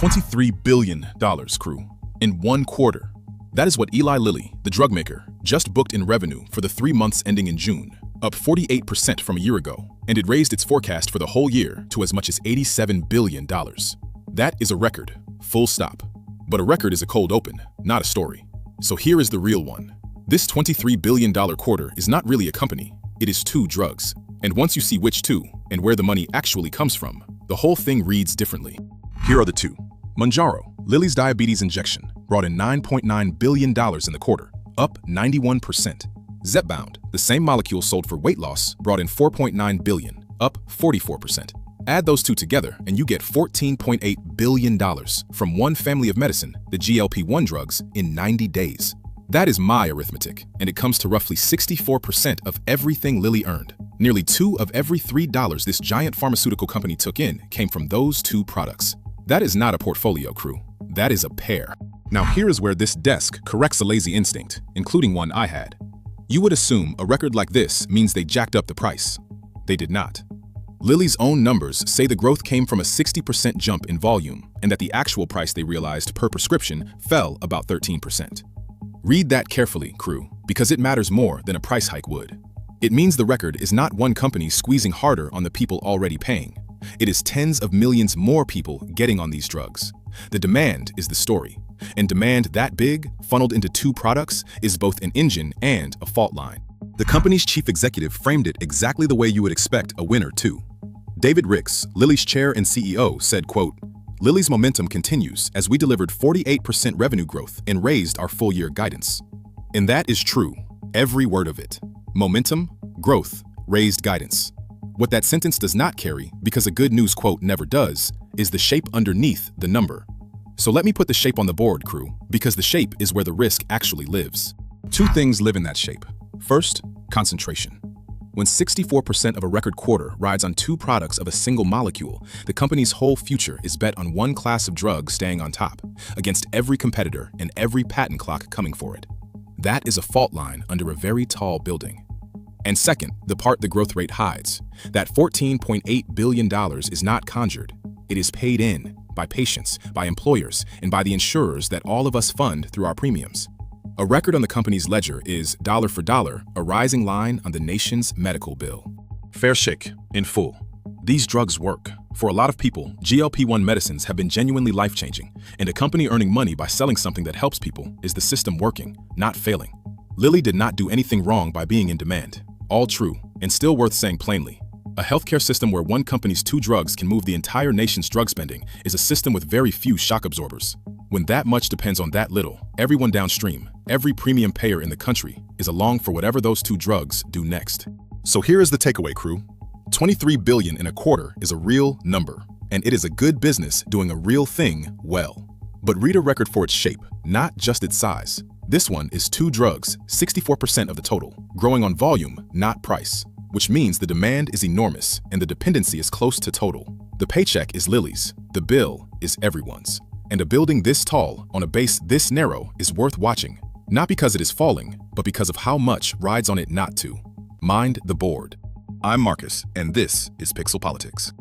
$23 billion, crew, in 1 quarter. That is what Eli Lilly, the drug maker, just booked in revenue for the 3 months ending in June, up 48% from a year ago, and it raised its forecast for the whole year to as much as $87 billion. That is a record, full stop. But a record is a cold open, not a story. So here is the real one. This $23 billion quarter is not really a company, it is 2 drugs. And once you see which 2 and where the money actually comes from, the whole thing reads differently. Here are the 2. Mounjaro, Lilly's diabetes injection, brought in $9.9 billion in the quarter, up 91%. Zepbound, the same molecule sold for weight loss, brought in $4.9 billion, up 44%. Add those 2 together and you get $14.8 billion from one family of medicine, the GLP-1 drugs, in 90 days. That is my arithmetic, and it comes to roughly 64% of everything Lilly earned. Nearly 2 of every $3 this giant pharmaceutical company took in came from those 2 products. That is not a portfolio, crew. That is a pair. Now here is where this desk corrects a lazy instinct, including one I had. You would assume a record like this means they jacked up the price. They did not. Lilly's own numbers say the growth came from a 60% jump in volume and that the actual price they realized per prescription fell about 13%. Read that carefully, crew, because it matters more than a price hike would. It means the record is not one company squeezing harder on the people already paying. It is tens of millions more people getting on these drugs. The demand is the story, and demand that big, funneled into 2 products, is both an engine and a fault line. The company's chief executive framed it exactly the way you would expect a winner to. David Ricks, Lilly's chair and CEO, said, quote, "Lilly's momentum continues as we delivered 48% revenue growth and raised our full-year guidance." And that is true, every word of it. Momentum, growth, raised guidance. What that sentence does not carry, because a good news quote never does, is the shape underneath the number. So let me put the shape on the board, crew, because the shape is where the risk actually lives. 2 things live in that shape. First, concentration. When 64% of a record quarter rides on 2 products of a single molecule, the company's whole future is bet on one class of drug staying on top, against every competitor and every patent clock coming for it. That is a fault line under a very tall building. And second, the part the growth rate hides. That $14.8 billion is not conjured. It is paid in by patients, by employers, and by the insurers that all of us fund through our premiums. A record on the company's ledger is, dollar for dollar, a rising line on the nation's medical bill. Fair shake, in full. These drugs work. For a lot of people, GLP-1 medicines have been genuinely life-changing, and a company earning money by selling something that helps people is the system working, not failing. Lilly did not do anything wrong by being in demand. All true, and still worth saying plainly. A healthcare system where one company's 2 drugs can move the entire nation's drug spending is a system with very few shock absorbers. When that much depends on that little, everyone downstream, every premium payer in the country, is along for whatever those 2 drugs do next. So here is the takeaway, crew. $23 billion in a quarter is a real number, and it is a good business doing a real thing well. But read a record for its shape, not just its size. This one is 2 drugs, 64% of the total, growing on volume, not price, which means the demand is enormous and the dependency is close to total. The paycheck is Lilly's, the bill is everyone's. And a building this tall on a base this narrow is worth watching, not because it is falling, but because of how much rides on it not to. Mind the board. I'm Marcus, and this is Pixel Politics.